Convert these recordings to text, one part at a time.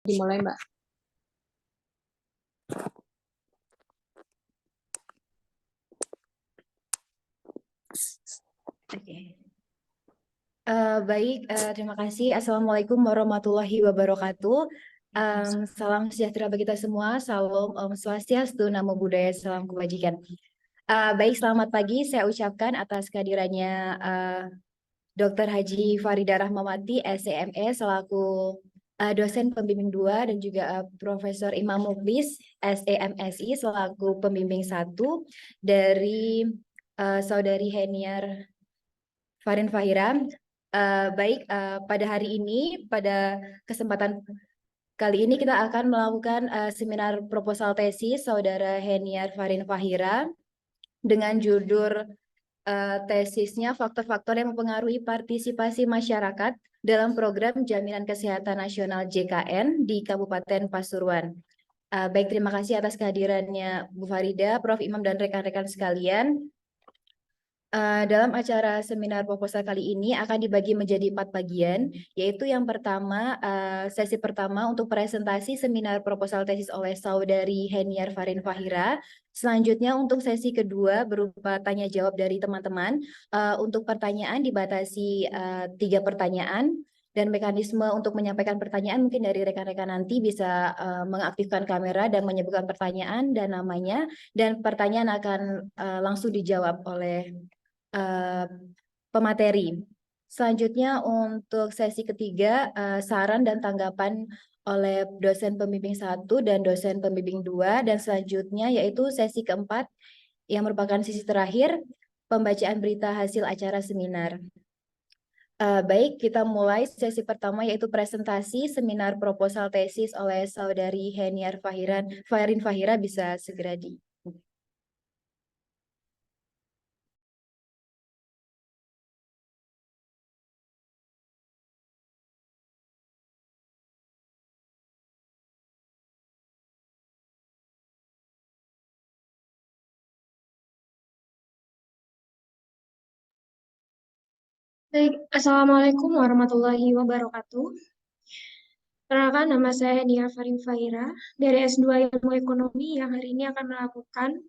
Dimulai, Mbak. Oke. Baik, terima kasih. Assalamualaikum warahmatullahi wabarakatuh. Salam sejahtera bagi kita semua. Salam Om Swastiastu, Namo Buddhaya, salam kebajikan. Baik, selamat pagi. Saya ucapkan atas kehadirannya Dr. Haji Farida Rahmawati, SCME, selaku dosen pembimbing 2 dan juga Profesor Imam Muklis, SEMSI, selaku pembimbing 1 dari Saudari Heniar Farin Fahira. Pada hari ini, pada kesempatan kali ini kita akan melakukan seminar proposal tesis Saudara Heniar Farin Fahira dengan judul tesisnya faktor-faktor yang mempengaruhi partisipasi masyarakat dalam program Jaminan Kesehatan Nasional JKN di Kabupaten Pasuruan. Baik, terima kasih atas kehadirannya Bu Farida, Prof. Imam, dan rekan-rekan sekalian. Dalam acara seminar proposal kali ini akan dibagi menjadi 4 bagian, yaitu yang pertama, sesi pertama untuk presentasi seminar proposal tesis oleh Saudari Heniar Farin Fahira. Selanjutnya untuk sesi kedua berupa tanya jawab dari teman-teman. Untuk pertanyaan dibatasi 3 pertanyaan, dan mekanisme untuk menyampaikan pertanyaan mungkin dari rekan-rekan nanti bisa mengaktifkan kamera dan menyebutkan pertanyaan dan namanya, dan pertanyaan akan langsung dijawab oleh pemateri. Selanjutnya untuk sesi ketiga, saran dan tanggapan oleh dosen pembimbing 1 dan dosen pembimbing 2, dan selanjutnya yaitu sesi keempat yang merupakan sesi terakhir, pembacaan berita hasil acara seminar. Baik, kita mulai sesi pertama yaitu presentasi seminar proposal tesis oleh Saudari Heniar Farin Fahira. Bisa segera di Baik, Assalamualaikum warahmatullahi wabarakatuh. Perkenalkan, nama saya Nia Farin Fahira dari S2 Ilmu Ekonomi yang hari ini akan melakukan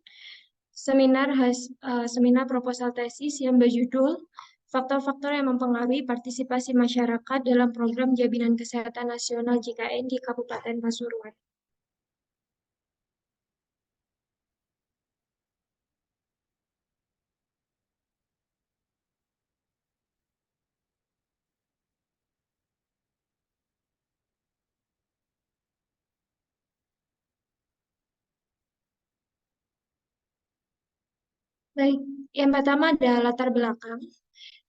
seminar proposal tesis yang berjudul Faktor-faktor yang mempengaruhi partisipasi masyarakat dalam program Jaminan Kesehatan Nasional JKN di Kabupaten Pasuruan. Baik, yang pertama adalah latar belakang,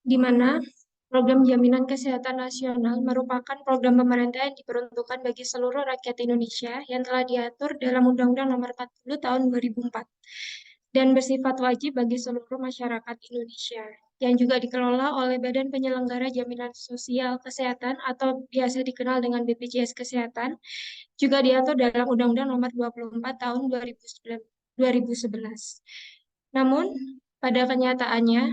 di mana program Jaminan Kesehatan Nasional merupakan program pemerintah yang diperuntukkan bagi seluruh rakyat Indonesia yang telah diatur dalam Undang-Undang Nomor 40 Tahun 2004 dan bersifat wajib bagi seluruh masyarakat Indonesia yang juga dikelola oleh Badan Penyelenggara Jaminan Sosial Kesehatan atau biasa dikenal dengan BPJS Kesehatan, juga diatur dalam Undang-Undang Nomor 24 Tahun 2011. Namun, pada kenyataannya,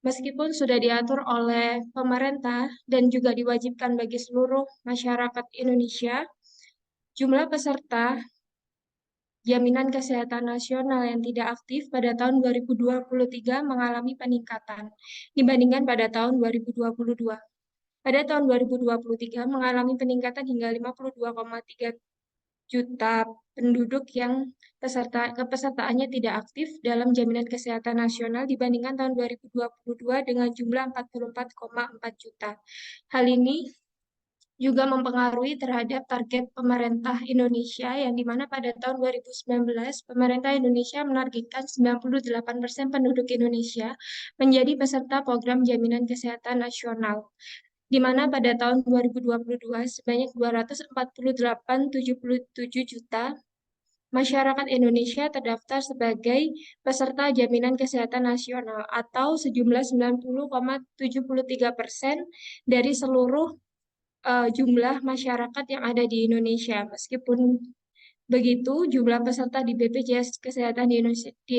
meskipun sudah diatur oleh pemerintah dan juga diwajibkan bagi seluruh masyarakat Indonesia, jumlah peserta Jaminan Kesehatan Nasional yang tidak aktif pada tahun 2023 mengalami peningkatan dibandingkan pada tahun 2022. Pada tahun 2023 mengalami peningkatan hingga 52,3 juta penduduk yang kepesertaannya tidak aktif dalam Jaminan Kesehatan Nasional dibandingkan tahun 2022 dengan jumlah 44,4 juta. Hal ini juga mempengaruhi terhadap target pemerintah Indonesia yang dimana pada tahun 2019 pemerintah Indonesia menargetkan 98% penduduk Indonesia menjadi peserta program Jaminan Kesehatan Nasional, di mana pada tahun 2022 sebanyak 248,77 juta masyarakat Indonesia terdaftar sebagai peserta Jaminan Kesehatan Nasional atau sejumlah 90,73% dari seluruh jumlah masyarakat yang ada di Indonesia. Meskipun begitu, jumlah peserta di BPJS Kesehatan di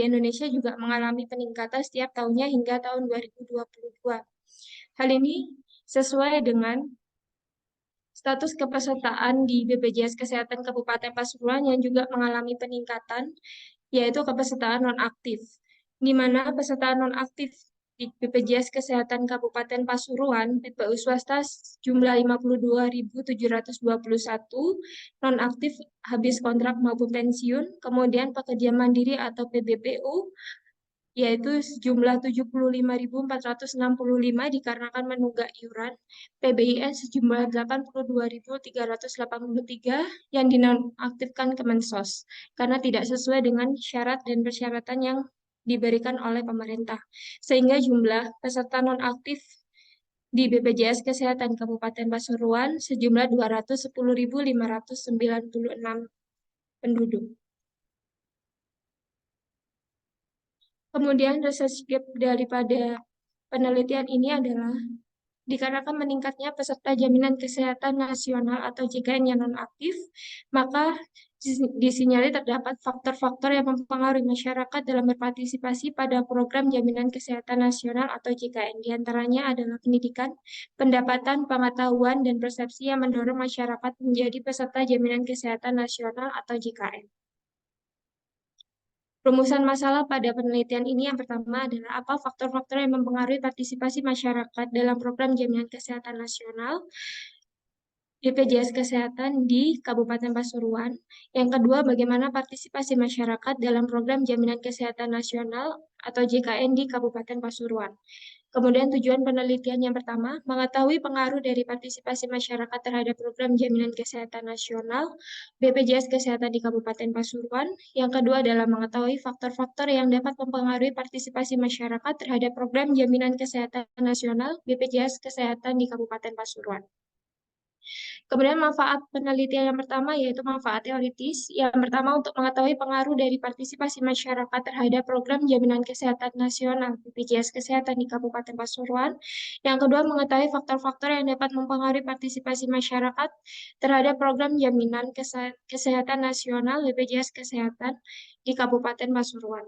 Indonesia juga mengalami peningkatan setiap tahunnya hingga tahun 2022. Hal ini sesuai dengan status kepesertaan di BPJS Kesehatan Kabupaten Pasuruan yang juga mengalami peningkatan, yaitu kepesertaan nonaktif, di mana peserta nonaktif di BPJS Kesehatan Kabupaten Pasuruan, PPU swasta jumlah 52.721, nonaktif habis kontrak maupun pensiun, kemudian pekerja mandiri atau PBPU, yaitu sejumlah 75.465 dikarenakan menunggak iuran, PBIN sejumlah 82.383 yang dinonaktifkan Kemensos karena tidak sesuai dengan syarat dan persyaratan yang diberikan oleh pemerintah. Sehingga jumlah peserta nonaktif di BPJS Kesehatan Kabupaten Pasuruan sejumlah 210.596 penduduk. Kemudian research gap daripada penelitian ini adalah dikarenakan meningkatnya peserta jaminan kesehatan nasional atau JKN yang nonaktif, maka disinyalir terdapat faktor-faktor yang mempengaruhi masyarakat dalam berpartisipasi pada program jaminan kesehatan nasional atau JKN. Di antaranya adalah pendidikan, pendapatan, pengetahuan, dan persepsi yang mendorong masyarakat menjadi peserta jaminan kesehatan nasional atau JKN. Rumusan masalah pada penelitian ini yang pertama adalah apa faktor-faktor yang mempengaruhi partisipasi masyarakat dalam program jaminan kesehatan nasional BPJS Kesehatan di Kabupaten Pasuruan. Yang kedua, bagaimana partisipasi masyarakat dalam program jaminan kesehatan nasional atau JKN di Kabupaten Pasuruan. Kemudian tujuan penelitian yang pertama, mengetahui pengaruh dari partisipasi masyarakat terhadap program jaminan kesehatan nasional BPJS Kesehatan di Kabupaten Pasuruan. Yang kedua adalah mengetahui faktor-faktor yang dapat mempengaruhi partisipasi masyarakat terhadap program jaminan kesehatan nasional BPJS Kesehatan di Kabupaten Pasuruan. Kemudian manfaat penelitian yang pertama yaitu manfaat teoritis. Yang pertama untuk mengetahui pengaruh dari partisipasi masyarakat terhadap program jaminan kesehatan nasional BPJS Kesehatan di Kabupaten Pasuruan. Yang kedua mengetahui faktor-faktor yang dapat mempengaruhi partisipasi masyarakat terhadap program jaminan kesehatan nasional BPJS Kesehatan di Kabupaten Pasuruan.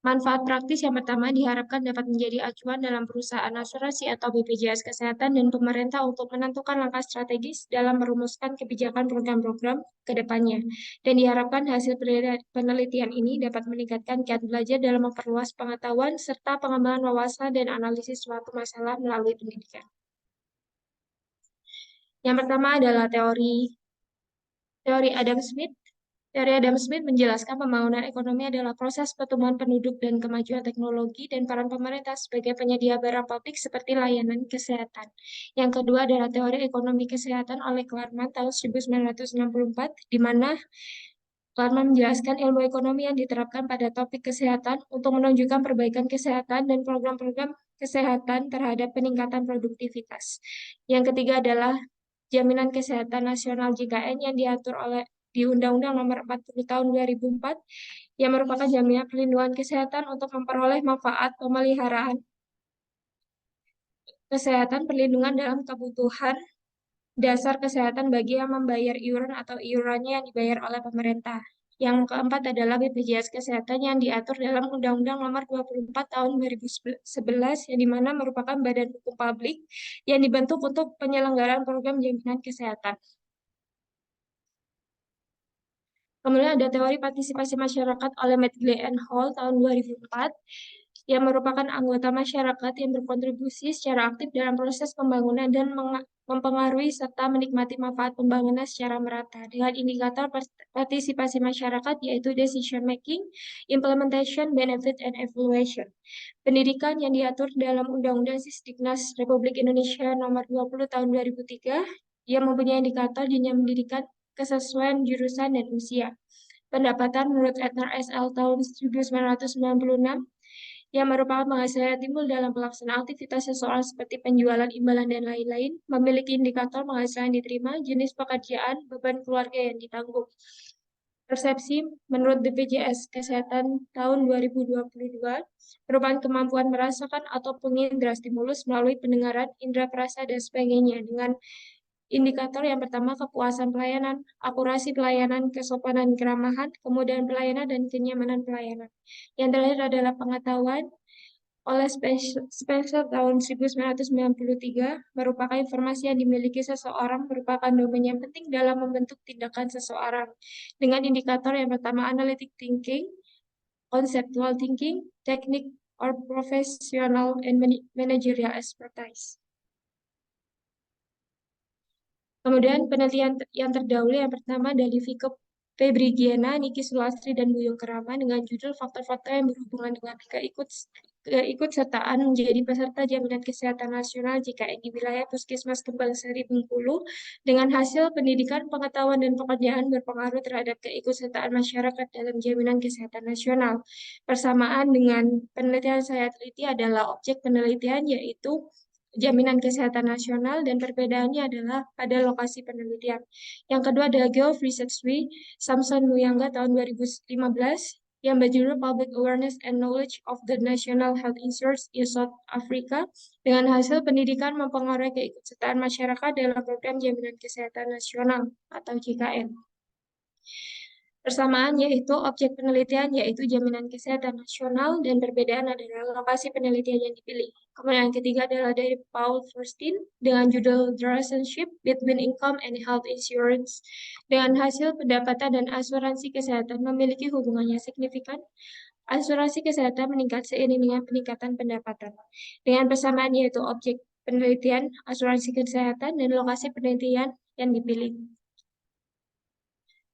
Manfaat praktis yang pertama diharapkan dapat menjadi acuan dalam perusahaan asuransi atau BPJS Kesehatan dan pemerintah untuk menentukan langkah strategis dalam merumuskan kebijakan program-program ke depannya. Dan diharapkan hasil penelitian ini dapat meningkatkan kiat belajar dalam memperluas pengetahuan serta pengembangan wawasan dan analisis suatu masalah melalui pendidikan. Yang pertama adalah teori Adam Smith. Teori Adam Smith menjelaskan pembangunan ekonomi adalah proses pertumbuhan penduduk dan kemajuan teknologi dan peran pemerintah sebagai penyedia barang publik seperti layanan kesehatan. Yang kedua adalah teori ekonomi kesehatan oleh Klarman tahun 1964, di mana Klarman menjelaskan ilmu ekonomi yang diterapkan pada topik kesehatan untuk menunjukkan perbaikan kesehatan dan program-program kesehatan terhadap peningkatan produktivitas. Yang ketiga adalah Jaminan Kesehatan Nasional JKN yang diatur di Undang-Undang Nomor 40 Tahun 2004 yang merupakan jaminan perlindungan kesehatan untuk memperoleh manfaat pemeliharaan kesehatan perlindungan dalam kebutuhan dasar kesehatan bagi yang membayar iuran atau iurannya yang dibayar oleh pemerintah. Yang keempat adalah BPJS Kesehatan yang diatur dalam Undang-Undang Nomor 24 Tahun 2011 yang dimana merupakan badan hukum publik yang dibentuk untuk penyelenggaraan program jaminan kesehatan. Kemudian ada teori partisipasi masyarakat oleh Medley and Hall tahun 2004 yang merupakan anggota masyarakat yang berkontribusi secara aktif dalam proses pembangunan dan mempengaruhi serta menikmati manfaat pembangunan secara merata dengan indikator partisipasi masyarakat yaitu decision making, implementation, benefit, and evaluation. Pendidikan yang diatur dalam Undang-Undang Sisdiknas Republik Indonesia Nomor 20 Tahun 2003 yang mempunyai indikator jenjang pendidikan kesesuaian jurusan dan usia. Pendapatan menurut Ednar S.L. tahun 1996 yang merupakan penghasilan yang timbul dalam pelaksanaan aktivitas seseorang seperti penjualan imbalan dan lain-lain, memiliki indikator penghasilan yang diterima, jenis pekerjaan, beban keluarga yang ditanggung. Persepsi menurut BPJS Kesehatan tahun 2022 merupakan kemampuan merasakan atau pengindra stimulus melalui pendengaran, indera perasa, dan sebagainya dengan indikator yang pertama kepuasan pelayanan, akurasi pelayanan, kesopanan keramahan, kemudahan pelayanan, dan kenyamanan pelayanan. Yang terakhir adalah pengetahuan, oleh Spencer tahun 1993 merupakan informasi yang dimiliki seseorang merupakan domain yang penting dalam membentuk tindakan seseorang. Dengan indikator yang pertama analytic thinking, conceptual thinking, technique or professional and managerial expertise. Kemudian penelitian yang terdahulu yang pertama dari Vico Febrigiana, Niki Sulastri, dan Buyung Kerama dengan judul faktor-faktor yang berhubungan dengan keikutsertaan menjadi peserta jaminan kesehatan nasional JKN di wilayah Puskesmas Kembang Sari Bengkulu dengan hasil pendidikan, pengetahuan, dan pekerjaan berpengaruh terhadap keikutsertaan masyarakat dalam jaminan kesehatan nasional. Persamaan dengan penelitian saya teliti adalah objek penelitian yaitu jaminan kesehatan nasional dan perbedaannya adalah pada lokasi penelitian. Yang kedua adalah Geoff Research Suite, Samson Muyangga tahun 2015 yang berjudul Public Awareness and Knowledge of the National Health Insurance in South Africa dengan hasil pendidikan mempengaruhi keikutsertaan masyarakat dalam program jaminan kesehatan nasional atau JKN. Persamaan yaitu objek penelitian yaitu jaminan kesehatan nasional dan perbedaan adalah lokasi penelitian yang dipilih. Kemudian yang ketiga adalah dari Paul Furstein dengan judul The Relationship Between Income and Health Insurance dengan hasil pendapatan dan asuransi kesehatan memiliki hubungan yang signifikan. Asuransi kesehatan meningkat seiring dengan peningkatan pendapatan. Dengan persamaan yaitu objek penelitian, asuransi kesehatan, dan lokasi penelitian yang dipilih.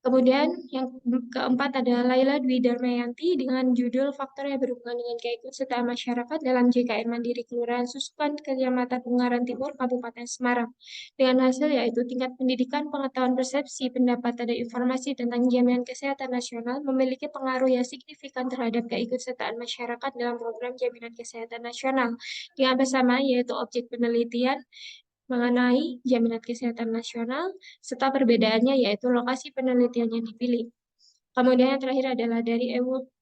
Kemudian yang keempat adalah Laila Dwi Darmayanti dengan judul Faktor yang berhubungan dengan keikutsertaan masyarakat dalam JKN Mandiri Kelurahan Susukan, Kecamatan Ungaran Timur, Kabupaten Semarang. Dengan hasil yaitu tingkat pendidikan, pengetahuan persepsi, pendapat, dan informasi tentang jaminan kesehatan nasional memiliki pengaruh yang signifikan terhadap keikutsertaan masyarakat dalam program jaminan kesehatan nasional. Dengan bersama yaitu objek penelitian mengenai jaminan kesehatan nasional, serta perbedaannya yaitu lokasi penelitian yang dipilih. Kemudian yang terakhir adalah dari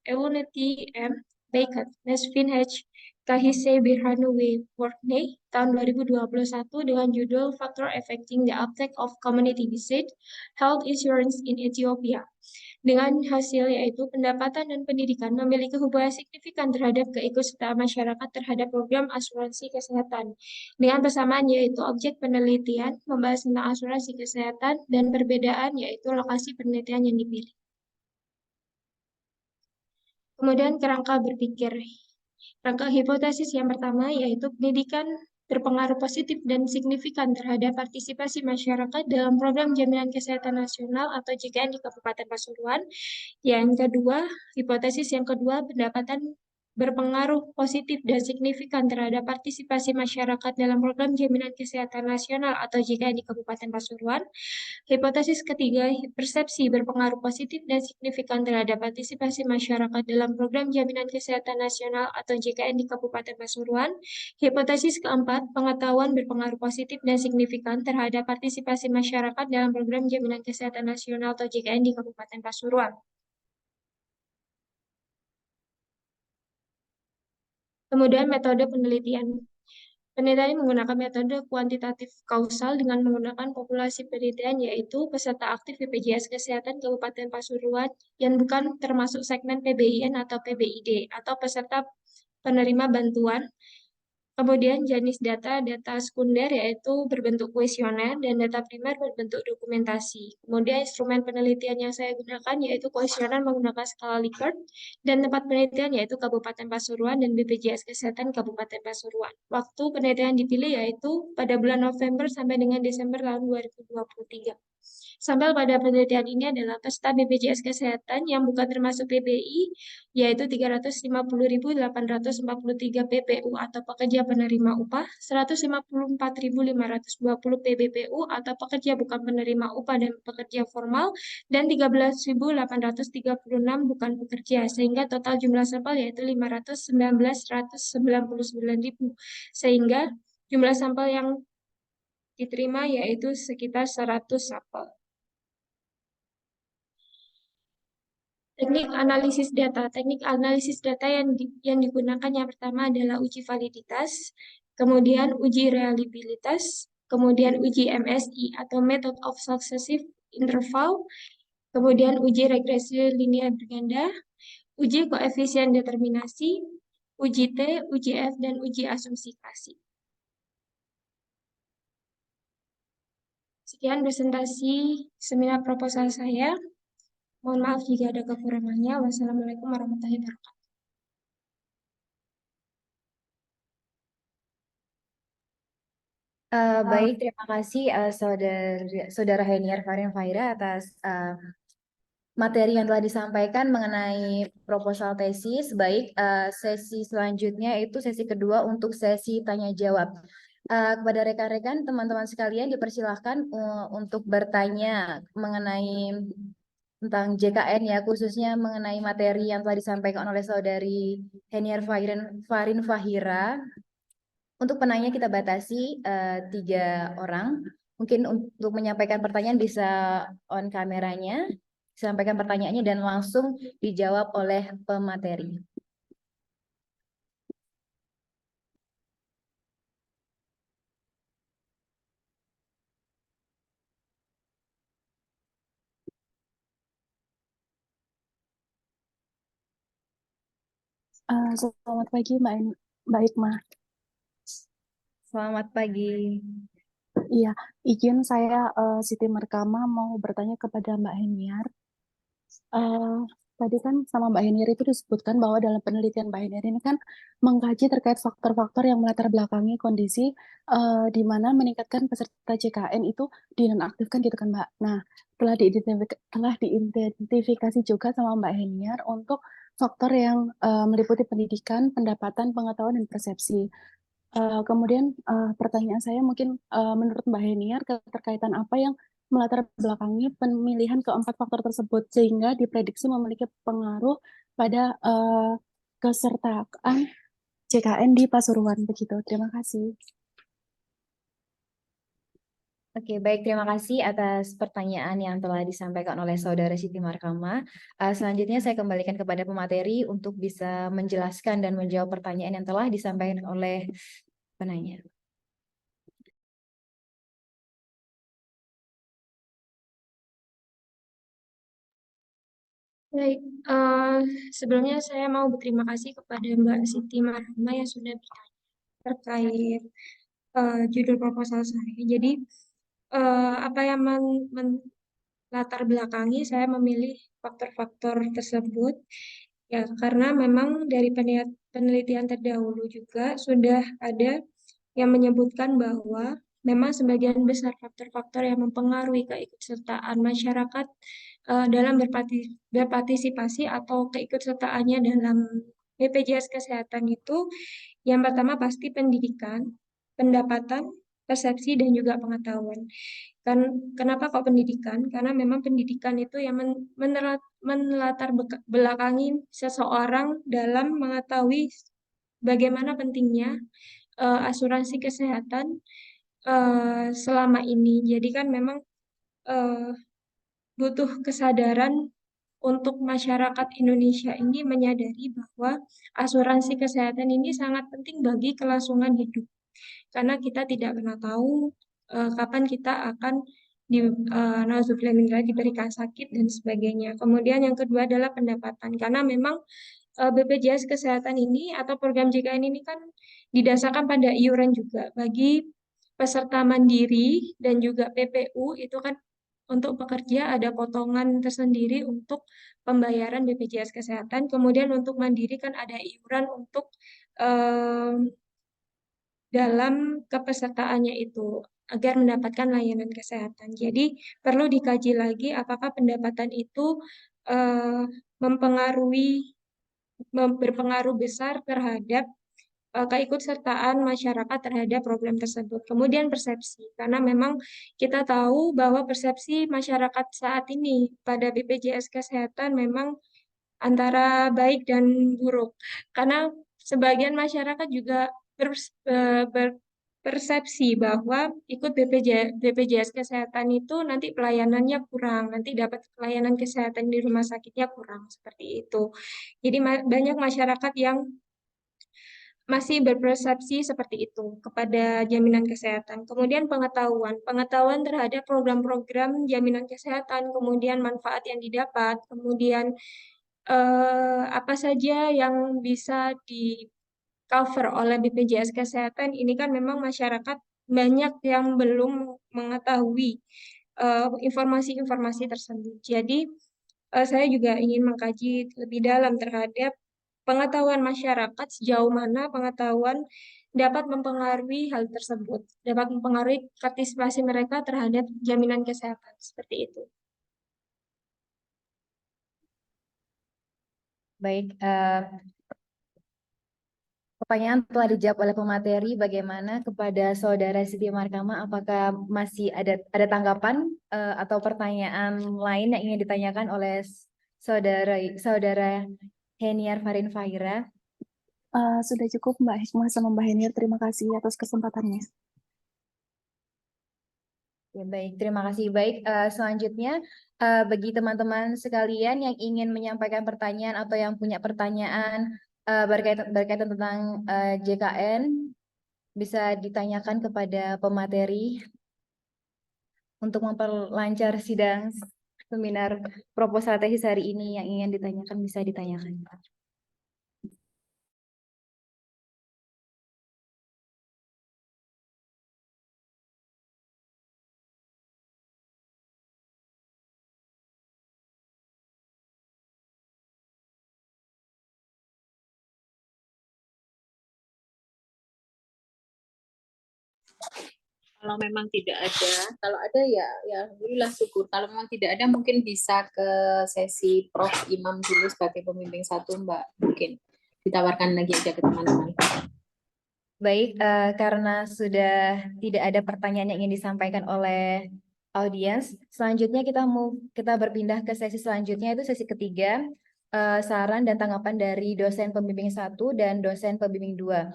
Ewuneti M. Baker, Nesvin H. Kahise Birhanu W. Workney tahun 2021 dengan judul Factor Affecting the Uptake of Community-Based Health Insurance in Ethiopia. Dengan hasil yaitu pendapatan dan pendidikan memiliki hubungan signifikan terhadap keikutsertaan masyarakat terhadap program asuransi kesehatan. Dengan persamaan yaitu objek penelitian membahas tentang asuransi kesehatan dan perbedaan yaitu lokasi penelitian yang dipilih. Kemudian kerangka berpikir. Rangka hipotesis yang pertama yaitu pendidikan berpengaruh positif dan signifikan terhadap partisipasi masyarakat dalam program jaminan kesehatan nasional atau JKN di Kabupaten Pasuruan. Yang kedua, hipotesis yang kedua, pendapatan berpengaruh positif dan signifikan terhadap partisipasi masyarakat dalam program jaminan kesehatan nasional atau JKN di Kabupaten Pasuruan. Hipotesis ketiga, persepsi berpengaruh positif dan signifikan terhadap partisipasi masyarakat dalam program jaminan kesehatan nasional atau JKN di Kabupaten Pasuruan. Hipotesis keempat, pengetahuan berpengaruh positif dan signifikan terhadap partisipasi masyarakat dalam program jaminan kesehatan nasional atau JKN di Kabupaten Pasuruan. Kemudian metode penelitian. Penelitian menggunakan metode kuantitatif kausal dengan menggunakan populasi penelitian yaitu peserta aktif BPJS Kesehatan Kabupaten Pasuruan yang bukan termasuk segmen PBIN atau PBID atau peserta penerima bantuan. Kemudian jenis data sekunder yaitu berbentuk kuesioner dan data primer berbentuk dokumentasi. Kemudian instrumen penelitian yang saya gunakan yaitu kuesioner menggunakan skala Likert dan tempat penelitian yaitu Kabupaten Pasuruan dan BPJS Kesehatan Kabupaten Pasuruan. Waktu penelitian dipilih yaitu pada bulan November sampai dengan Desember tahun 2023. Sampel pada penelitian ini adalah peserta BPJS Kesehatan yang bukan termasuk PBI, yaitu 350.843 PPU atau pekerja penerima upah, 154.520 PBPU atau pekerja bukan penerima upah dan pekerja formal, dan 13.836 bukan pekerja, sehingga total jumlah sampel yaitu 519.199.000, sehingga jumlah sampel yang diterima yaitu sekitar 100 sampel. Teknik analisis data. Teknik analisis data yang digunakan yang pertama adalah uji validitas, kemudian uji reliabilitas, kemudian uji MSI atau Method of Successive Interval, kemudian uji regresi linear berganda, uji koefisien determinasi, uji T, uji F, dan uji asumsifikasi. Sekian presentasi seminar proposal saya. Mohon maaf jika ada kekurangannya. Wassalamualaikum warahmatullahi wabarakatuh. Baik, terima kasih Saudara Heniar Farin Faira atas materi yang telah disampaikan mengenai proposal tesis. Baik, sesi selanjutnya itu sesi kedua untuk sesi tanya jawab. Kepada rekan-rekan, teman-teman sekalian dipersilahkan untuk bertanya mengenai tentang JKN ya, khususnya mengenai materi yang telah disampaikan oleh Saudari Heniar Farin Fahira. Untuk penanya kita batasi 3 orang. Mungkin untuk menyampaikan pertanyaan bisa on kameranya, sampaikan pertanyaannya dan langsung dijawab oleh pemateri. Selamat pagi Mbak Hikmah. Selamat pagi. Iya, izin saya Siti Markama mau bertanya kepada Mbak Heniar. Eh, Tadi kan sama Mbak Heniar itu disebutkan bahwa dalam penelitian Mbak Heniar ini kan mengkaji terkait faktor-faktor yang melatar belakangi kondisi di mana meningkatkan peserta JKN itu dinonaktifkan gitu kan Mbak. Nah, telah diidentifikasi juga sama Mbak Heniar untuk faktor yang meliputi pendidikan, pendapatan, pengetahuan, dan persepsi. Kemudian pertanyaan saya mungkin menurut Mbak Heniar keterkaitan apa yang melatar belakangi pemilihan keempat faktor tersebut sehingga diprediksi memiliki pengaruh pada kesertaan JKN di Pasuruan begitu. Terima kasih. Oke, baik. Terima kasih atas pertanyaan yang telah disampaikan oleh Saudara Siti Markama. Selanjutnya saya kembalikan kepada pemateri untuk bisa menjelaskan dan menjawab pertanyaan yang telah disampaikan oleh penanya. Baik, sebelumnya saya mau berterima kasih kepada Mbak Siti Marhama yang sudah bertanya terkait judul proposal saya. Jadi, apa yang latar belakangi saya memilih faktor-faktor tersebut ya karena memang dari penelitian terdahulu juga sudah ada yang menyebutkan bahwa memang sebagian besar faktor-faktor yang mempengaruhi keikutsertaan masyarakat dalam berpartisipasi atau keikutsertaannya dalam BPJS Kesehatan itu yang pertama pasti pendidikan, pendapatan, persepsi, dan juga pengetahuan. Kan, kenapa kok pendidikan? Karena memang pendidikan itu yang menelatar belakangi seseorang dalam mengetahui bagaimana pentingnya asuransi kesehatan selama ini. Jadi kan memang uh, butuh kesadaran untuk masyarakat Indonesia ini menyadari bahwa asuransi kesehatan ini sangat penting bagi kelangsungan hidup. Karena kita tidak pernah tahu kapan kita akan diberikan sakit dan sebagainya. Kemudian yang kedua adalah pendapatan. Karena memang BPJS Kesehatan ini atau program JKN ini kan didasarkan pada iuran juga bagi peserta mandiri dan juga PPU itu kan untuk pekerja ada potongan tersendiri untuk pembayaran BPJS Kesehatan. Kemudian untuk mandiri kan ada iuran untuk dalam kepesertaannya itu agar mendapatkan layanan kesehatan. Jadi perlu dikaji lagi apakah pendapatan itu eh, berpengaruh besar terhadap keikutsertaan masyarakat terhadap program tersebut. Kemudian persepsi, karena memang kita tahu bahwa persepsi masyarakat saat ini pada BPJS Kesehatan memang antara baik dan buruk. Karena sebagian masyarakat juga berpersepsi bahwa ikut BPJS Kesehatan itu nanti pelayanannya kurang, nanti dapat pelayanan kesehatan di rumah sakitnya kurang, seperti itu. Jadi banyak masyarakat yang masih berpersepsi seperti itu kepada jaminan kesehatan. Kemudian pengetahuan terhadap program-program jaminan kesehatan, kemudian manfaat yang didapat, kemudian apa saja yang bisa cover oleh BPJS Kesehatan, ini kan memang masyarakat banyak yang belum mengetahui informasi-informasi tersebut. Jadi saya juga ingin mengkaji lebih dalam terhadap pengetahuan masyarakat, sejauh mana pengetahuan dapat mempengaruhi hal tersebut, dapat mempengaruhi partisipasi mereka terhadap jaminan kesehatan, seperti itu. Baik, pertanyaan telah dijawab oleh pemateri. Bagaimana kepada Saudara Siti Markama? Apakah masih ada tanggapan atau pertanyaan lain yang ingin ditanyakan oleh Saudara Saudara Heniar Farin Fahira? Sudah cukup Mbak Hikmah sama Mbak Heniar. Terima kasih atas kesempatannya. Ya, baik, terima kasih. Baik, selanjutnya bagi teman-teman sekalian yang ingin menyampaikan pertanyaan atau yang punya pertanyaan berkaitan tentang JKN, bisa ditanyakan kepada pemateri untuk memperlancar sidang seminar proposal tesis hari ini. Yang ingin ditanyakan bisa ditanyakan. Kalau memang tidak ada, kalau ada ya alhamdulillah syukur. Kalau memang tidak ada mungkin bisa ke sesi Prof Imam dulu sebagai pembimbing satu Mbak. Mungkin ditawarkan lagi aja ke teman-teman. Baik, karena sudah tidak ada pertanyaan yang ingin disampaikan oleh audiens, selanjutnya kita berpindah ke sesi selanjutnya, itu sesi ketiga, saran dan tanggapan dari dosen pembimbing 1 dan dosen pembimbing 2.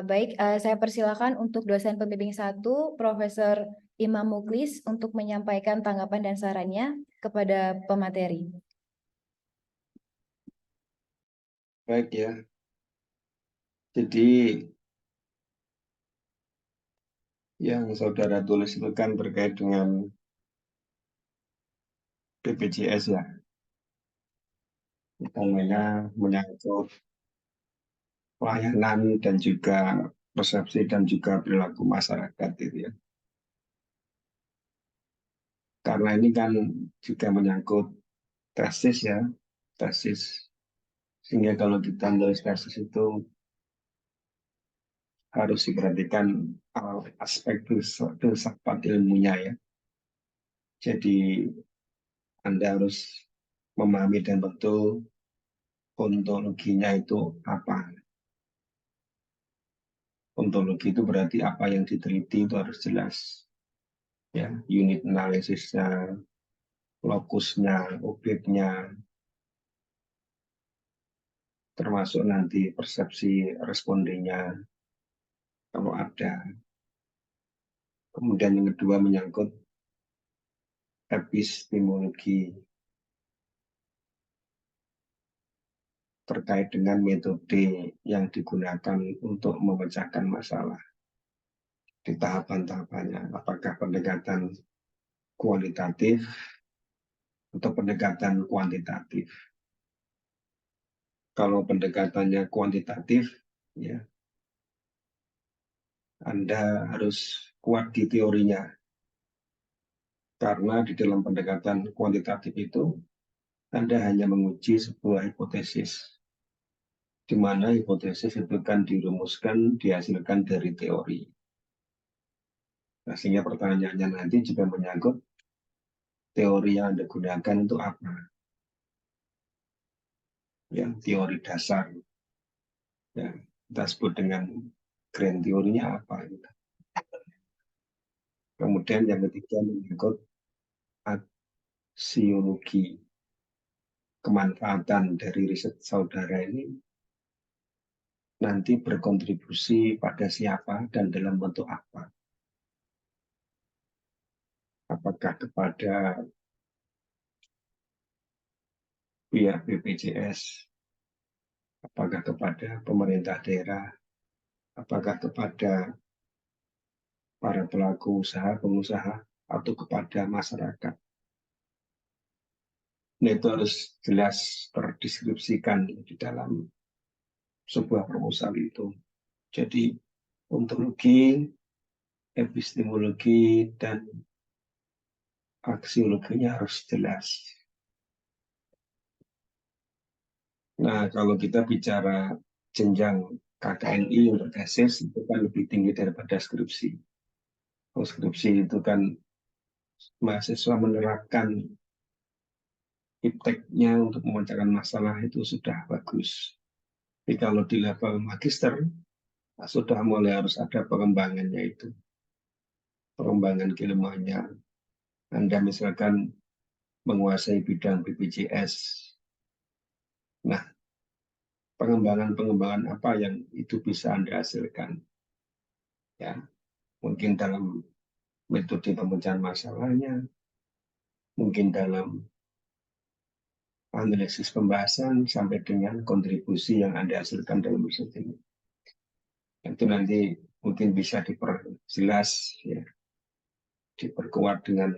Baik, saya persilakan untuk dosen pembimbing 1, Profesor Imam Muklis, untuk menyampaikan tanggapan dan sarannya kepada pemateri. Baik ya. Jadi yang saudara tulis itu kan terkait dengan BPJS ya. Utamanya menyangkut pelayanan dan juga persepsi dan juga perilaku masyarakat gitu ya. Karena ini kan juga menyangkut tesis ya, tesis. Sehingga kalau kita menulis tesis itu harus diperhatikan aspek filsafat ilmunya ya. Jadi Anda harus memahami dan betul ontologinya itu apa. Ontologi itu berarti apa yang diteliti itu harus jelas. Ya, unit analisisnya, lokusnya, objeknya, termasuk nanti persepsi respondennya kalau ada. Kemudian yang kedua menyangkut epistemologi terkait dengan metode yang digunakan untuk memecahkan masalah di tahapan-tahapannya. Apakah pendekatan kualitatif atau pendekatan kuantitatif. Kalau pendekatannya kuantitatif, ya, Anda harus kuat di teorinya. Karena di dalam pendekatan kuantitatif itu, Anda hanya menguji sebuah hipotesis. Di mana hipotesis itu kan dirumuskan, dihasilkan dari teori. Nah, sehingga pertanyaannya nanti juga menyangkut teori yang Anda gunakan itu apa. Ya, teori dasar. Ya, kita sebut dengan grand teorinya apa. Gitu. Kemudian yang ketiga menyangkut aksiologi, kemanfaatan dari riset saudara ini nanti berkontribusi pada siapa dan dalam bentuk apa. Apakah kepada pihak BPJS, apakah kepada pemerintah daerah, apakah kepada para pelaku usaha, pengusaha, atau kepada masyarakat. Nah, itu harus jelas terdeskripsikan di dalam sebuah proposal itu. Jadi ontologi, epistemologi, dan aksiologinya harus jelas. Nah, kalau kita bicara jenjang KKNI untuk tesis, itu kan lebih tinggi daripada skripsi. Kalau skripsi itu kan mahasiswa menerapkan ipteknya untuk memecahkan masalah itu sudah bagus. Tapi kalau di level magister, sudah mulai harus ada pengembangannya itu. Pengembangan keilmuannya. Anda misalkan menguasai bidang BPJS. Nah, pengembangan-pengembangan apa yang itu bisa Anda hasilkan? Ya, mungkin dalam metode pemecahan masalahnya, mungkin dalam analisis pembahasan, sampai dengan kontribusi yang Anda hasilkan dalam riset ini. Itu nanti mungkin bisa diperjelas, ya, diperkuat dengan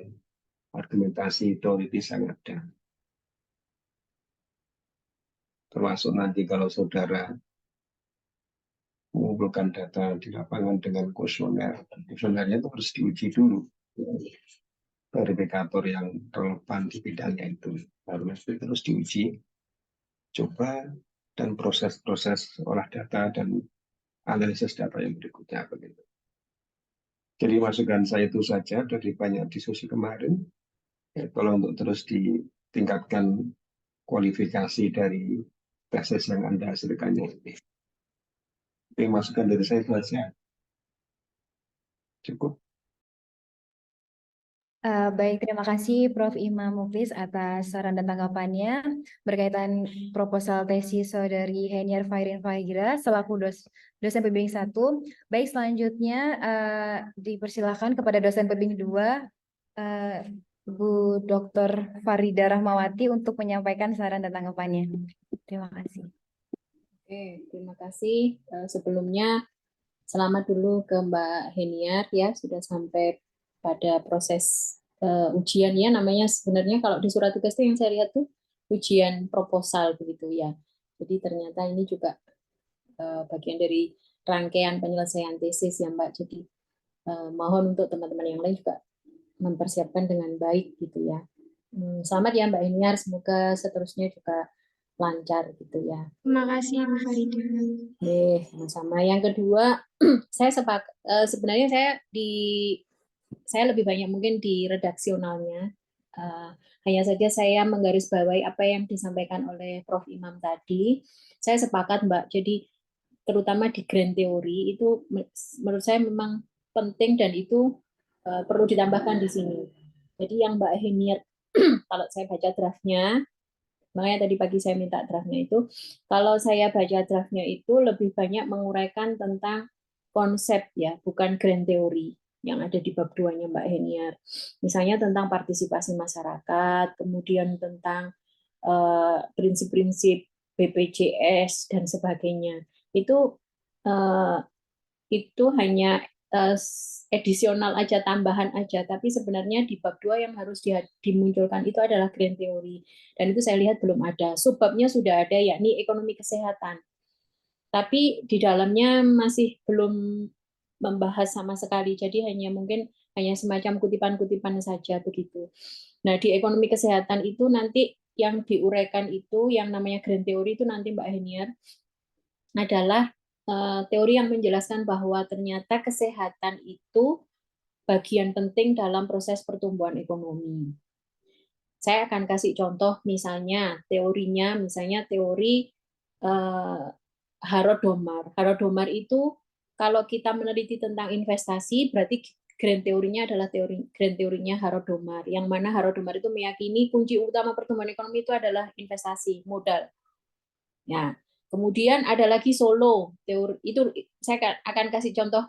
argumentasi teoritis yang ada. Termasuk nanti kalau saudara mengumpulkan data di lapangan dengan kuesioner, kuesionernya itu harus diuji dulu. Verifikator yang relevan di bidangnya itu harus terus diuji, coba, dan proses-proses olah data dan analisis data yang berikutnya begitu. Jadi masukan saya itu saja dari banyak diskusi kemarin. Ya, kalau untuk terus ditingkatkan kualifikasi dari tesis yang Anda hasilkannya ini. Tapi masukan dari saya itu saja. Cukup. Baik, terima kasih Prof. Imam Muklis atas saran dan tanggapannya berkaitan proposal tesis saudari Heniar Fairin Fahira selaku dosen pembimbing 1. Baik, selanjutnya dipersilakan kepada dosen pembimbing 2, Bu Dr. Farida Rahmawati untuk menyampaikan saran dan tanggapannya. Terima kasih. Oke, terima kasih. Sebelumnya selamat dulu ke Mbak Heniar ya, sudah sampai pada proses ujian ya, namanya sebenarnya kalau di surat tugas itu yang saya lihat tuh ujian proposal begitu ya. Jadi ternyata ini juga bagian dari rangkaian penyelesaian tesis ya Mbak. Jadi mohon untuk teman-teman yang lain juga mempersiapkan dengan baik gitu ya. Selamat ya Mbak Heniar, semoga seterusnya juga lancar gitu ya. Terima kasih Bu Farida. Sama-sama. Yang kedua, saya sebenarnya saya lebih banyak mungkin di redaksionalnya. Hanya saja saya menggarisbawahi apa yang disampaikan oleh Prof. Imam tadi. Saya sepakat Mbak. Jadi terutama di grand teori itu menurut saya memang penting dan itu perlu ditambahkan di sini. Jadi yang Mbak Heniar kalau saya baca draftnya, makanya tadi pagi saya minta draftnya itu, kalau saya baca draftnya itu lebih banyak menguraikan tentang konsep ya, bukan grand teori yang ada di bab 2-nya Mbak Heniar. Misalnya tentang partisipasi masyarakat, kemudian tentang prinsip-prinsip BPJS dan sebagainya. Itu hanya edisional aja, tambahan aja, tapi sebenarnya di bab 2 yang harus dimunculkan itu adalah grand theory, dan itu saya lihat belum ada. Subbabnya sudah ada, yakni ekonomi kesehatan, tapi di dalamnya masih belum membahas sama sekali, jadi mungkin hanya semacam kutipan-kutipan saja begitu. Nah, di ekonomi kesehatan itu nanti yang diuraikan itu, yang namanya grand theory itu nanti Mbak Heniar, adalah teori yang menjelaskan bahwa ternyata kesehatan itu bagian penting dalam proses pertumbuhan ekonomi. Saya akan kasih contoh misalnya teorinya, misalnya teori Harodomar. Harodomar itu kalau kita meneliti tentang investasi berarti grand teorinya adalah grand teorinya Harodomar, yang mana Harodomar itu meyakini kunci utama pertumbuhan ekonomi itu adalah investasi modal. Ya, kemudian ada lagi Solo teori, itu saya akan kasih contoh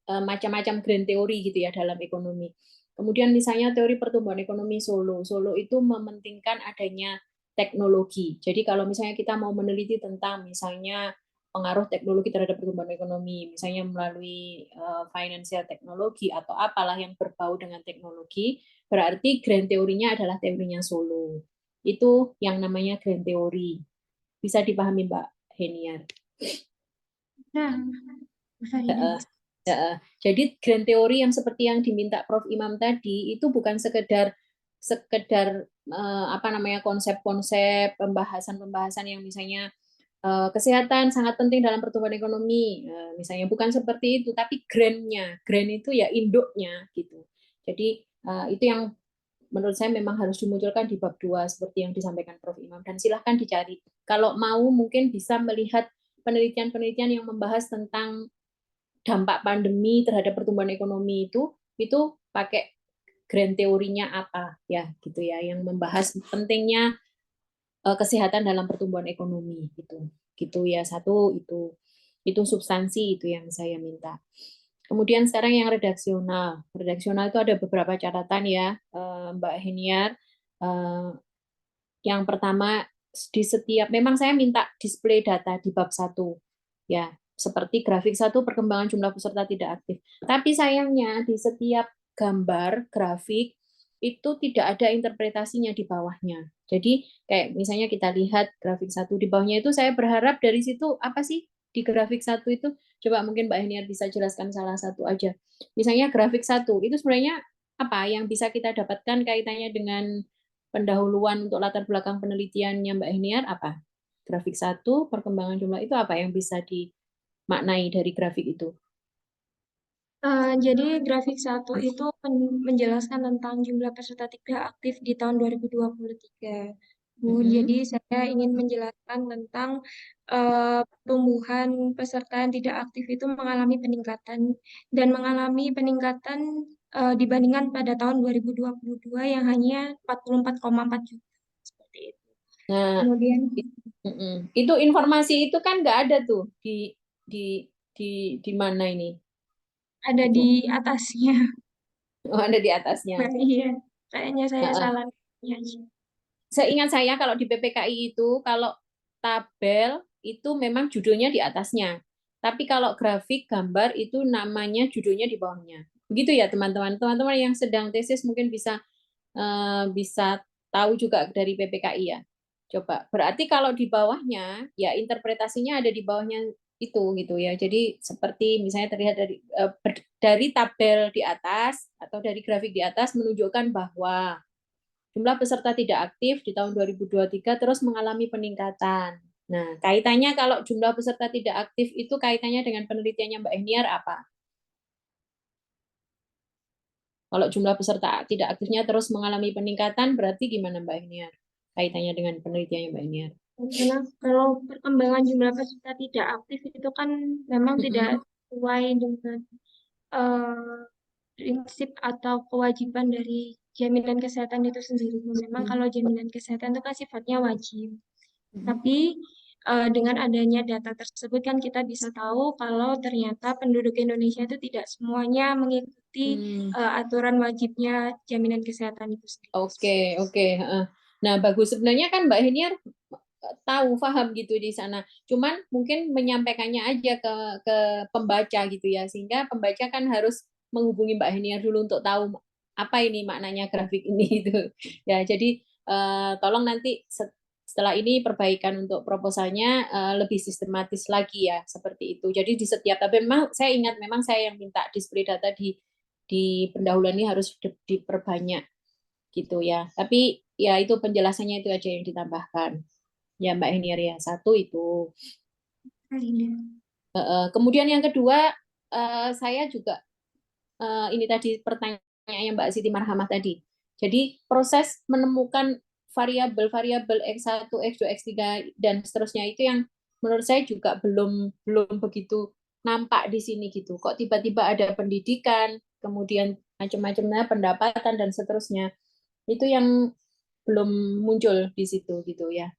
macam-macam grand teori gitu ya dalam ekonomi. Kemudian misalnya teori pertumbuhan ekonomi Solo. Solo itu mementingkan adanya teknologi. Jadi kalau misalnya kita mau meneliti tentang misalnya pengaruh teknologi terhadap pertumbuhan ekonomi, misalnya melalui financial teknologi atau apalah yang berbau dengan teknologi, berarti grand teorinya adalah teorinya Solo. Itu yang namanya grand teori. Bisa dipahami Mbak Heniar? Nah, Heeh, heeh. Jadi grand teori yang seperti yang diminta Prof. Imam tadi itu bukan sekedar sekedar apa namanya konsep-konsep pembahasan-pembahasan yang misalnya kesehatan sangat penting dalam pertumbuhan ekonomi, misalnya bukan seperti itu, tapi grand-nya, grand itu ya induknya gitu. Jadi itu yang menurut saya memang harus dimunculkan di bab 2 seperti yang disampaikan Prof. Imam dan silahkan dicari. Kalau mau mungkin bisa melihat penelitian-penelitian yang membahas tentang dampak pandemi terhadap pertumbuhan ekonomi itu pakai grand teorinya apa ya gitu ya yang membahas pentingnya kesehatan dalam pertumbuhan ekonomi gitu ya satu itu substansi itu yang saya minta. Kemudian sekarang yang redaksional itu ada beberapa catatan ya Mbak Heniar. Yang pertama di setiap memang saya minta display data di bab 1 ya seperti grafik 1 perkembangan jumlah peserta tidak aktif. Tapi sayangnya di setiap gambar grafik itu tidak ada interpretasinya di bawahnya. Jadi kayak misalnya kita lihat grafik 1 di bawahnya itu saya berharap dari situ apa sih di grafik 1 itu coba mungkin Mbak Heniar bisa jelaskan salah satu aja. Misalnya grafik 1 itu sebenarnya apa yang bisa kita dapatkan kaitannya dengan pendahuluan untuk latar belakang penelitiannya Mbak Heniar apa? Grafik 1 perkembangan jumlah itu apa yang bisa dimaknai dari grafik itu? Jadi grafik 1 itu menjelaskan tentang jumlah peserta tidak aktif di tahun 2023. Bu, jadi saya ingin menjelaskan tentang pertumbuhan peserta yang tidak aktif itu mengalami peningkatan dan mengalami peningkatan dibandingkan pada tahun 2022 yang hanya 44,4 juta seperti itu. Nah, Kemudian itu informasi itu kan nggak ada tuh di mana ini? ada Itu. di atasnya. Oh, ada di atasnya. Nah, iya, kayaknya saya Heeh. salah. Ya, Seingat saya kalau di PPKI itu kalau tabel itu memang judulnya di atasnya. Tapi kalau grafik gambar itu namanya judulnya di bawahnya. Begitu ya teman-teman. Teman-teman yang sedang tesis mungkin bisa tahu juga dari PPKI ya. Coba. Berarti kalau di bawahnya ya interpretasinya ada di bawahnya itu gitu ya. Jadi seperti misalnya terlihat dari tabel di atas atau dari grafik di atas menunjukkan bahwa jumlah peserta tidak aktif di tahun 2023 terus mengalami peningkatan. Nah, kaitannya kalau jumlah peserta tidak aktif itu kaitannya dengan penelitiannya Mbak Heniar apa? Kalau jumlah peserta tidak aktifnya terus mengalami peningkatan, berarti gimana Mbak Heniar? Kaitannya dengan penelitiannya Mbak Heniar. karena kalau perkembangan jumlah peserta tidak aktif itu kan memang tidak sesuai dengan prinsip atau kewajiban dari jaminan kesehatan itu sendiri. Memang kalau jaminan kesehatan itu kan sifatnya wajib. Tapi dengan adanya data tersebut kan kita bisa tahu kalau ternyata penduduk Indonesia itu tidak semuanya mengikuti aturan wajibnya jaminan kesehatan itu sendiri. Oke. Nah, bagus. Sebenarnya kan Mbak Heniar tahu, paham gitu di sana. Cuman mungkin menyampaikannya aja ke pembaca gitu ya, sehingga pembaca kan harus menghubungi Mbak Heniar dulu untuk tahu apa ini maknanya grafik ini itu. Ya, jadi tolong nanti setelah ini perbaikan untuk proposalnya lebih sistematis lagi ya, seperti itu. Jadi di setiap tapi memang saya ingat memang saya yang minta display data di pendahuluan ini harus diperbanyak gitu ya. Tapi ya itu penjelasannya itu aja yang ditambahkan. Ya Mbak Heniar ya, satu itu. Kemudian yang kedua, saya juga ini tadi pertanyaannya Mbak Siti Marhamah tadi. Jadi proses menemukan variabel-variabel X1, X2, X3 dan seterusnya itu yang menurut saya juga belum begitu nampak di sini gitu. Kok tiba-tiba ada pendidikan, kemudian macam-macamnya pendapatan dan seterusnya. Itu yang belum muncul di situ gitu ya.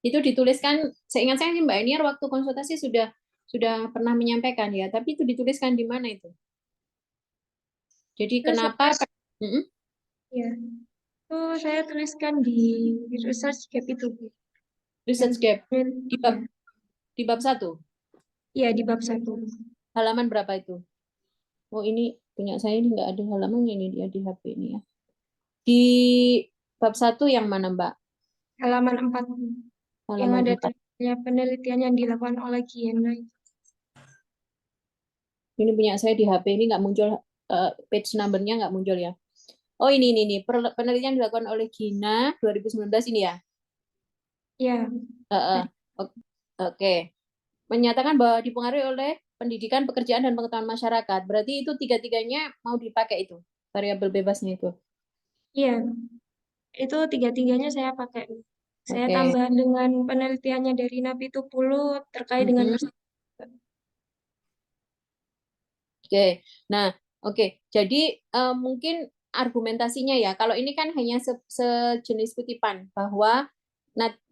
Itu dituliskan, seingat saya Mbak Eniar waktu konsultasi sudah pernah menyampaikan ya, tapi itu dituliskan di mana itu? Jadi kenapa? Ya, itu saya tuliskan di research gap itu, Bu. Research gap di bab 1? Iya, di bab 1. Halaman berapa itu? Oh ini punya saya ini nggak ada halaman ini dia di HP ini ya. Di bab 1 yang mana Mbak? Halaman 4. yang halaman ada 4. tulisannya penelitian yang dilakukan oleh Giena. Ini punya saya di HP ini nggak muncul, page number-nya nggak muncul ya. Oh ini penelitian dilakukan oleh Gina 2019 ini ya. Ya, Eh, Oke. Menyatakan bahwa dipengaruhi oleh pendidikan, pekerjaan, dan pengetahuan masyarakat. Berarti itu tiga-tiganya mau dipakai itu, variabel bebasnya itu. iya. Itu tiga-tiganya saya pakai. Saya Oke. tambah dengan penelitiannya dari Napitupulu terkait dengan Mhm. Oke. Nah, oke. Jadi mungkin argumentasinya ya, kalau ini kan hanya sejenis kutipan bahwa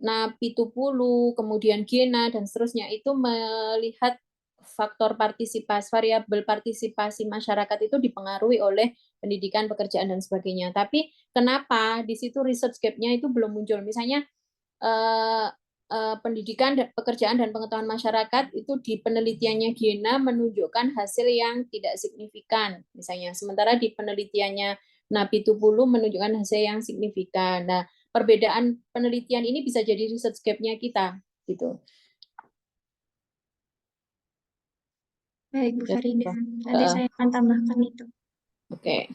Napitupulu, kemudian Gena dan seterusnya itu melihat faktor partisipasi, variabel partisipasi masyarakat itu dipengaruhi oleh pendidikan, pekerjaan dan sebagainya. Tapi kenapa di situ research gap-nya itu belum muncul? Misalnya eh, pendidikan, pekerjaan dan pengetahuan masyarakat itu di penelitiannya Gena menunjukkan hasil yang tidak signifikan, misalnya. Sementara di penelitiannya Napitupulu menunjukkan hasil yang signifikan. Nah, perbedaan penelitian ini bisa jadi research gap-nya kita, gitu. baik Bu Farida. Nanti saya akan tambahkan itu. Oke,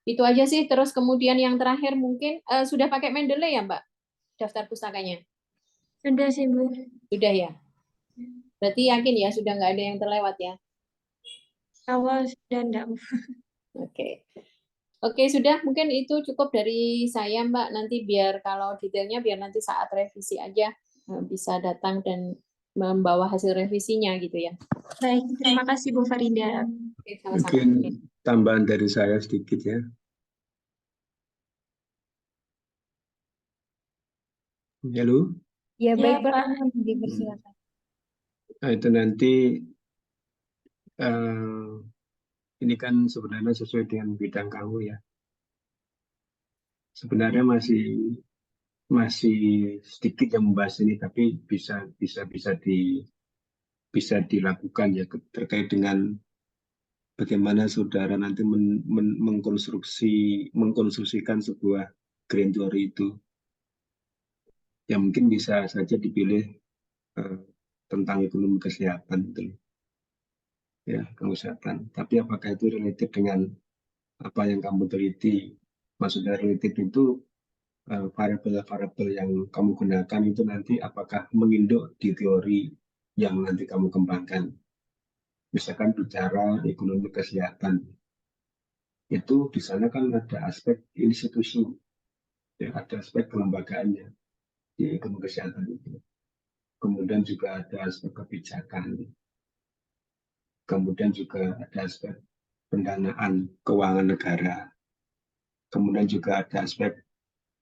itu aja sih. Terus kemudian yang terakhir mungkin sudah pakai Mendeley ya, Mbak, daftar pustakanya? Sudah sih Bu. Sudah ya. Berarti yakin ya sudah nggak ada yang terlewat ya? Awal sudah enggak Bu. Oke. Oke, sudah mungkin itu cukup dari saya, Mbak. Nanti biar kalau detailnya biar nanti saat revisi aja bisa datang dan membawa hasil revisinya gitu ya. Baik, terima kasih Bu Farida. Oke, sama-sama. Mungkin tambahan dari saya sedikit ya. Halo. Ya, Ya baik Pak, Pak. dipersilakan. Nah, itu nanti ini kan sebenarnya sesuai dengan bidang kamu ya. Sebenarnya masih sedikit yang membahas ini, tapi bisa dilakukan ya terkait dengan bagaimana saudara nanti mengkonstruksikan sebuah grand theory itu, yang mungkin bisa saja dipilih tentang ekonomi kesehatan itu ya, kesehatan. Tapi apakah itu relatif dengan apa yang kamu teliti? Maksudnya relatif itu variabel-variabel yang kamu gunakan itu nanti apakah menginduk di teori yang nanti kamu kembangkan. Misalkan bicara ekonomi kesehatan, itu di sana kan ada aspek institusi, ya, ada aspek kelembagaannya di ekonomi kesehatan itu. Kemudian juga ada aspek kebijakan, kemudian juga ada aspek pendanaan keuangan negara, kemudian juga ada aspek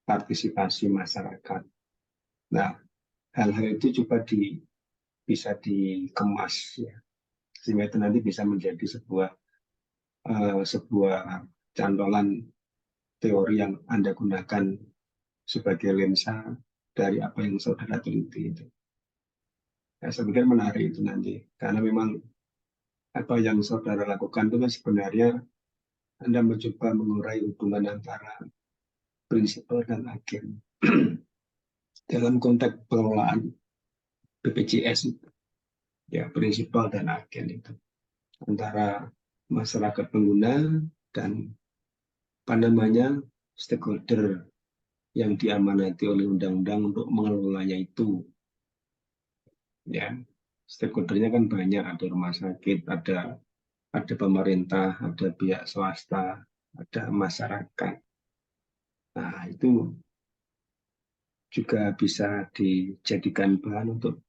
partisipasi masyarakat. Nah, hal-hal itu coba bisa dikemas ya, sehingga itu nanti bisa menjadi sebuah cantolan teori yang Anda gunakan sebagai lensa dari apa yang saudara teliti itu. Ya, saya pikir menarik itu nanti, karena memang apa yang saudara lakukan itu kan sebenarnya Anda mencoba mengurai hubungan antara prinsipal dan agen dalam konteks pengelolaan BPJS itu. Ya, prinsipal dan agen itu antara masyarakat pengguna dan apa namanya stakeholder yang diamanati oleh undang-undang untuk mengelolanya itu. Ya, stakeholdernya kan banyak, ada rumah sakit, ada pemerintah, ada pihak swasta, ada masyarakat. Nah, itu juga bisa dijadikan bahan untuk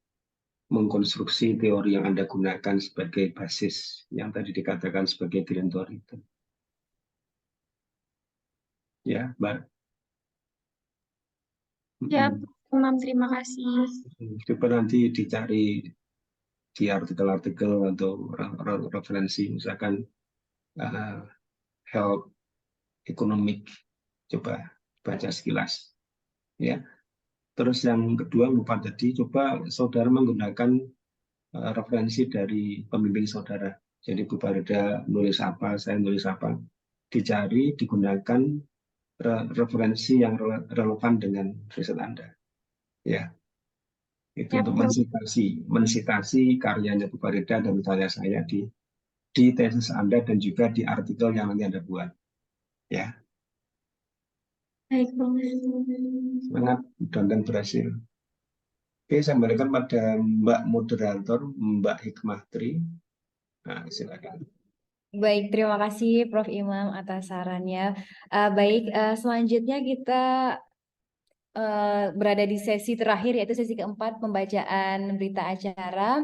mengkonstruksi teori yang Anda gunakan sebagai basis yang tadi dikatakan sebagai grand theory itu. Ya, Mbak. Ya, Imam, terima kasih. Coba nanti dicari di artikel-artikel atau referensi, misalkan health economic, coba baca sekilas. Ya. Terus yang kedua, lupa tadi, coba saudara menggunakan referensi dari pembimbing saudara. Jadi Bu Farida nulis apa, saya nulis apa, dicari, digunakan referensi yang relevan dengan riset Anda. Ya, Itu Ya, untuk Prof. mensitasi karyanya Bu Farida dan karya saya di tesis Anda dan juga di artikel yang nanti Anda buat. Ya, Baik, Prof. semangat, mudah-mudahan berhasil. Oke, saya berikan pada Mbak Moderator, Mbak Hikmah Tri. Nah, silakan. Baik, terima kasih Prof. Imam atas sarannya. Baik, selanjutnya kita berada di sesi terakhir, yaitu sesi keempat, pembacaan berita acara,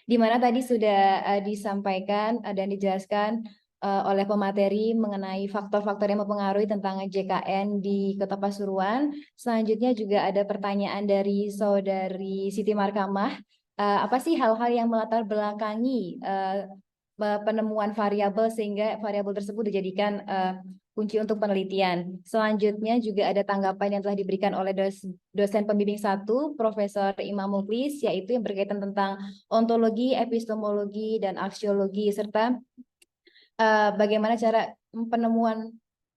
di mana tadi sudah disampaikan dan dijelaskan oleh pemateri mengenai faktor-faktor yang mempengaruhi tentang JKN di Kota Pasuruan. Selanjutnya juga ada pertanyaan dari Saudari Siti Markamah. Apa sih hal-hal yang melatar belakangi penemuan variabel sehingga variabel tersebut dijadikan kunci untuk penelitian. Selanjutnya juga ada tanggapan yang telah diberikan oleh dosen pembimbing 1, Profesor Imam Mukhlis, yaitu yang berkaitan tentang ontologi, epistemologi, dan aksiologi, serta bagaimana cara penemuan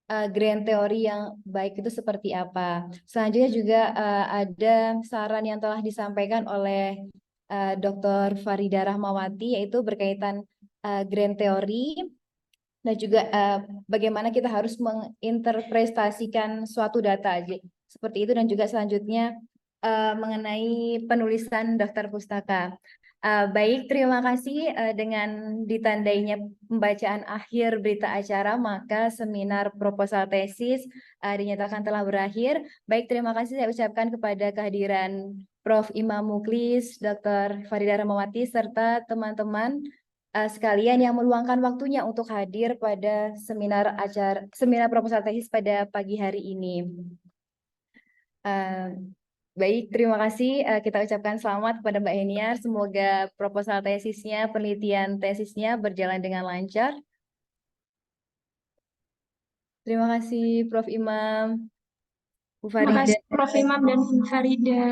grand teori yang baik itu seperti apa. Selanjutnya juga ada saran yang telah disampaikan oleh Dr. Farida Rahmawati, yaitu berkaitan grand teori dan juga bagaimana kita harus menginterpretasikan suatu data seperti itu, dan juga selanjutnya mengenai penulisan daftar pustaka. Baik, terima kasih. Dengan ditandainya pembacaan akhir berita acara, maka seminar proposal tesis dinyatakan telah berakhir. Baik, terima kasih saya ucapkan kepada kehadiran Prof. Imam Mukhlis, Dr. Farida Rahmawati, serta teman-teman sekalian yang meluangkan waktunya untuk hadir pada seminar proposal tesis pada pagi hari ini. Baik, terima kasih. Kita ucapkan selamat kepada Mbak Heniar. Semoga proposal tesisnya, penelitian tesisnya berjalan dengan lancar. Terima kasih Prof. Imam, Bu Terima Farida. kasih Prof. Imam dan Bu Farida.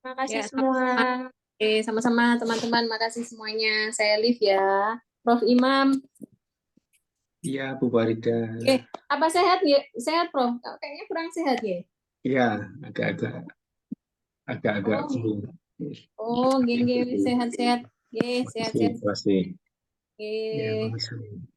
Terima kasih Ya, semua. oke, sama-sama teman-teman. Makasih semuanya. Saya Liv ya. Prof. Imam. Iya, Bu Farida. Apa sehat ya? Sehat, Prof? Kayaknya kurang sehat ya? Iya, agak-agak Oh, flu. oh, geng, sehat-sehat. Sehat-sehat. Terima kasih. Ya, Oke. makasih.